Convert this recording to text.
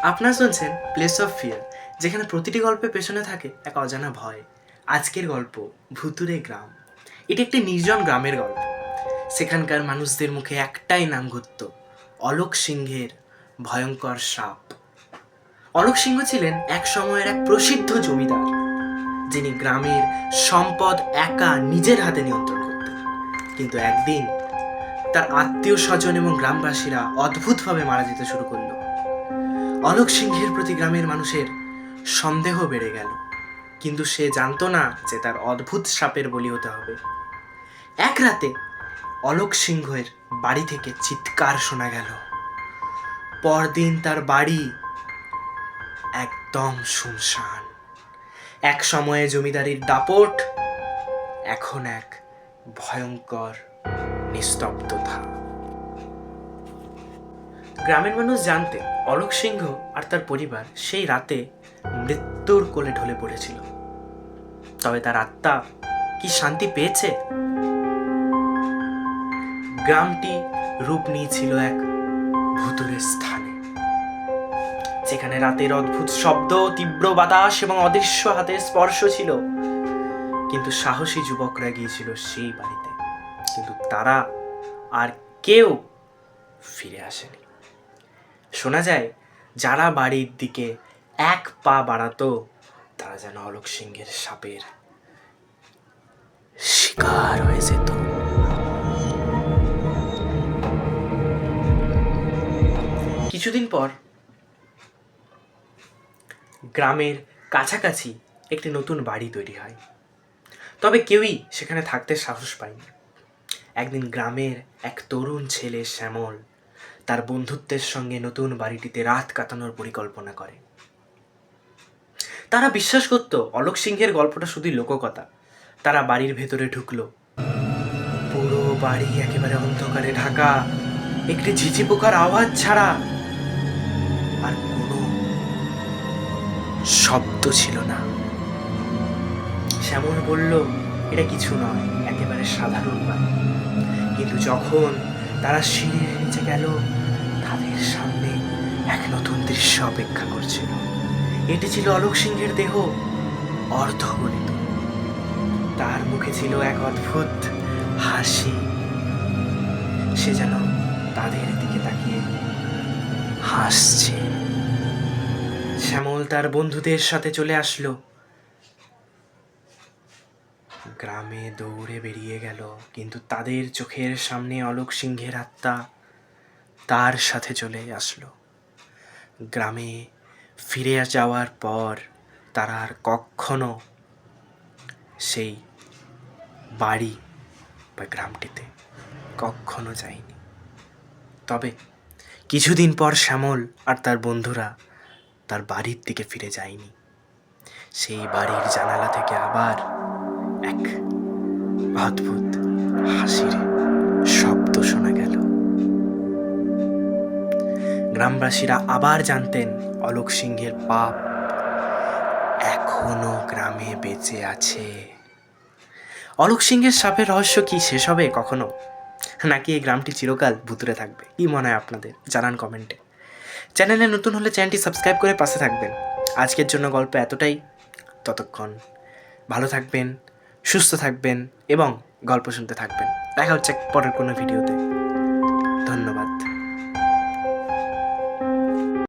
আপনারা শুনছেন place of fear, যেখানে প্রতিটি গল্পের পেছনে থাকে এক অজানা ভয়। আজকের গল্প ভুতুরে গ্রাম। এটি একটি নির্জন গ্রামের গল্প। সেখানকার মানুষদের মুখে একটাই নাম ঘুরত, অলোক সিংহের ভয়ঙ্কর সাপ। অলোক সিংহ ছিলেন এক সময়ের এক প্রসিদ্ধ জমিদার, যিনি গ্রামের সম্পদ একা নিজের হাতে নিয়ন্ত্রণ করতেন। কিন্তু একদিন তার আত্মীয় স্বজন এবং গ্রামবাসীরা অদ্ভুতভাবে মারা যেতে শুরু করলো। অলোক সিংহের প্রতি গ্রামের মানুষের সন্দেহ বেড়ে গেল, কিন্তু সে জানতো না যে তার অদ্ভুত সাপের বলি হতে হবে। এক রাতে অলোক সিংহের বাড়ি থেকে চিৎকার শোনা গেল। পরদিন তার বাড়ি একদম শুনশান। এক সময়ে জমিদারির দাপট, এখন এক ভয়ঙ্কর নিস্তব্ধতা। গ্রামের মানুষ জানতেন অলোক সিংহ আর তার পরিবার সেই রাতে মৃত্যুর কোলে ঢলে পড়েছিল। তবে তার আত্মা কি শান্তি পেয়েছে? গ্রামটি রূপ নিয়েছিল এক ভুতুরে স্থানে, যেখানে রাতের অদ্ভুত শব্দ, তীব্র বাতাস এবং অদৃশ্য হাতের স্পর্শ ছিল। কিন্তু সাহসী যুবকরা গিয়েছিল সেই বাড়িতে, কিন্তু তারা আর কেউ ফিরে আসেনি। শোনা যায়, যারা বাড়ির দিকে এক পা বাড়াতো তারা যেন অলোক সিংহের সাপের শিকার হয়ে যেত। কিছুদিন পর গ্রামের কাছাকাছি একটি নতুন বাড়ি তৈরি হয়, তবে কেউই সেখানে থাকতে সাহস পায়নি। একদিন গ্রামের এক তরুণ ছেলে শ্যামল তার বন্ধুত্বের সঙ্গে নতুন বাড়িটিতে রাত কাটানোর পরিকল্পনা করে। তারা বিশ্বাস করত অলোক সিংহের গল্পটা শুধুই লোককথা। তারা বাড়ির ভেতরে ঢুকলো। পুরো বাড়ি একেবারে অন্ধকারে ঢাকা, একটি ঝিঝি পোকার আওয়াজ ছাড়া আর কোনো শব্দ ছিল না। শ্যামল বলল, এটা কিছু নয়, একেবারে সাধারণ বাড়ি। কিন্তু যখন তারা সিঁড়ির নিচে গেল, তাদের সামনে এক নতুন দৃশ্য অপেক্ষা করছিল। এটি ছিল অলোক সিংহের দেহ, অর্ধগলিত। তার মুখে ছিল এক অদ্ভুত হাসি। সে যেন তাদের দিকে তাকিয়ে হাসছে। শ্যামল তার বন্ধুদের সাথে চলে আসলো। গ্রামে দৌড়ে বেরিয়ে গেল, কিন্তু তাদের চোখের সামনে অলোক সিংহের আত্মা তার সাথে চলে আসলো। গ্রামে ফিরে যাওয়ার পর তারা আর কখনো সেই বাড়ি বা গ্রামটিতে কখনো যায়নি। তবে কিছুদিন পর শ্যামল আর তার বন্ধুরা তার বাড়ির দিকে ফিরে যায়নি। সেই বাড়ির জানালা থেকে আবার এক অদ্ভুত হাসির শব্দ শোনা গেল। গ্রামবাসীরা আবার জানতেন অলোক সিংহের পাপ এখনো গ্রামে বেঁচে আছে। অলোক সিংহের সাপের রহস্য কি শেষ হবে কখনো, নাকি এই গ্রামটি চিরকাল ভুতুরে থাকবে? কি মনে হয় আপনাদের? জানান কমেন্টে। চ্যানেলে নতুন হলে চ্যানেলটি সাবস্ক্রাইব করে পাশে থাকবেন। আজকের জন্য গল্প এতটাই। ততক্ষণ ভালো থাকবেন, সুস্থ থাকবেন এবং গল্প শুনতে থাকবেন। দেখা হচ্ছে পরের কোনো ভিডিওতে। ধন্যবাদ।